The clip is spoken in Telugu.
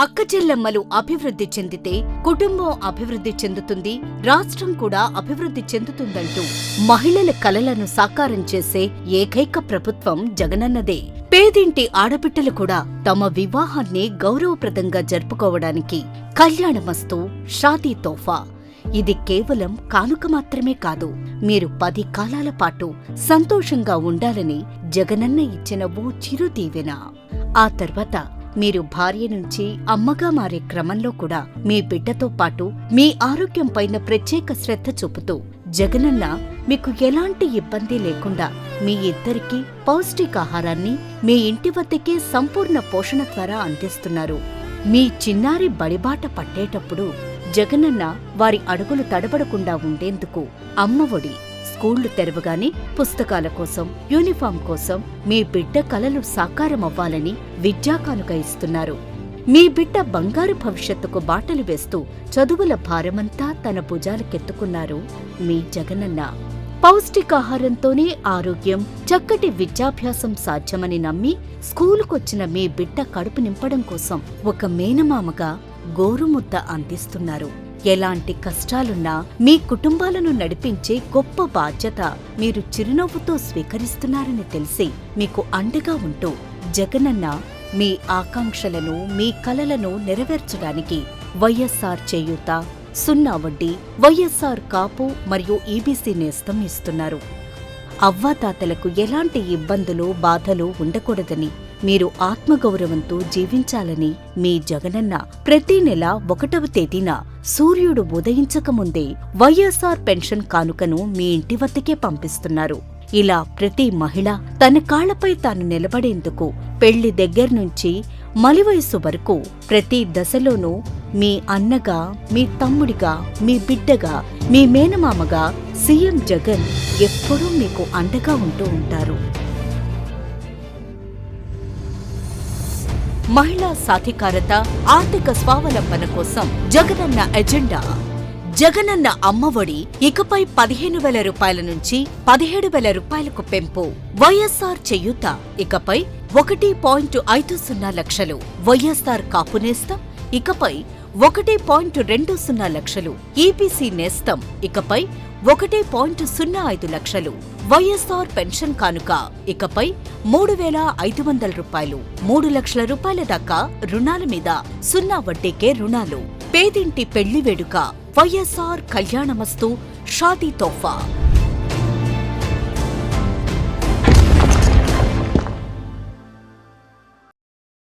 అక్కచెల్లెమ్మలు అభివృద్ధి చెందితే కుటుంబం అభివృద్ధి చెందుతుంది, రాష్ట్రం కూడా అభివృద్ధి చెందుతుందంటూ మహిళల కలలను సాకారం చేసే ఏకైక ప్రభుత్వం జగనన్నదే. పేదింటి ఆడబిడ్డలు కూడా తమ వివాహాన్ని గౌరవప్రదంగా జరుపుకోవడానికి కళ్యాణమస్తు షాదీ తోఫా. ఇది కేవలం కానుక మాత్రమే కాదు, మీరు 10 కాలాల పాటు సంతోషంగా ఉండాలని జగనన్న ఇచ్చిన ఓ చిరుదీవెన. ఆ తర్వాత మీరు భార్య నుంచి అమ్మగా మారే క్రమంలో కూడా మీ బిడ్డతో పాటు మీ ఆరోగ్యం పైన ప్రత్యేక శ్రద్ధ చూపుతూ జగనన్న మీకు ఎలాంటి ఇబ్బంది లేకుండా మీ ఇద్దరికీ పౌష్టికాహారాన్ని మీ ఇంటి వద్దకే సంపూర్ణ పోషణ ద్వారా అందిస్తున్నారు. మీ చిన్నారి బడిబాట పట్టేటప్పుడు జగనన్న వారి అడుగులు తడబడకుండా ఉండేందుకు అమ్మఒడి, స్కూళ్లు తెరవగానే పుస్తకాల కోసం, యూనిఫామ్ కోసం మీ బిడ్డ కలలు సాకారమవ్వాలని విద్యాకానుక ఇస్తున్నారు. మీ బిడ్డ బంగారు భవిష్యత్తుకు బాటలు వేస్తూ చదువుల భారమంతా తన భుజాలకెత్తుకున్నారు మీ జగనన్న. పౌష్టికాహారంతోనే ఆరోగ్యం, చక్కటి విద్యాభ్యాసం సాధ్యమని నమ్మి స్కూలుకొచ్చిన మీ బిడ్డ కడుపు నింపడం కోసం ఒక మేనమామగా గోరుముద్ద అందిస్తున్నారు. ఎలాంటి కష్టాలున్నా మీ కుటుంబాలను నడిపించే గొప్ప బాధ్యత మీరు చిరునవ్వుతో స్వీకరిస్తున్నారని తెలిసి మీకు అండగా ఉంటూ జగనన్న మీ ఆకాంక్షలను, మీ కలలను నెరవేర్చడానికి వైఎస్ఆర్ చేయూత, 0 వడ్డీ, వైఎస్ఆర్ కాపు మరియు ఈబీసీ నేస్తం ఇస్తున్నారు. అవ్వాతాతలకు ఎలాంటి ఇబ్బందులు, బాధలు ఉండకూడదని, మీరు ఆత్మగౌరవంతో జీవించాలని మీ జగనన్న ప్రతి నెల 1వ తేదీన సూర్యుడు ఉదయించకముందే వైఎస్ఆర్ పెన్షన్ కానుకను మీ ఇంటి వద్దకే పంపిస్తున్నారు. ఇలా ప్రతి మహిళ తన కాళ్లపై తాను నిలబడేందుకు పెళ్లి దగ్గర్నుంచి మలివయసు వరకు ప్రతి దశలోనూ మీ అన్నగా, మీ తమ్ముడిగా, మీ బిడ్డగా, మీ మేనమామగా సీఎం జగన్ ఎప్పుడూ మీకు అండగా ఉంటూ ఉంటారు. మహిళా సాధికారత, ఆర్థిక స్వావలంబన కోసం జగనన్న ఎజెండా. జగనన్న అమ్మఒడి ఇకపై 15,000 రూపాయల నుంచి 17,000 రూపాయలకు పెంపు. వైఎస్ఆర్ చేయూత ఇకపై 1.50 లక్షలు. వైఎస్ఆర్ కాపు నేస్తం ఇకపై 1.20 లక్షలు. ఈబీసీ నేస్తం ఇకపై 1.05 లక్షలు. వైఎస్ఆర్ పెన్షన్ కానుక ఇకపై 3,500 రూపాయలు. 3 లక్షల రూపాయల దాకా రుణాల మీద 0 వడ్డీకే రుణాలు. పేదింటి పెళ్లి వేడుక వైఎస్ఆర్ కళ్యాణమస్తు షాదీ తోఫా.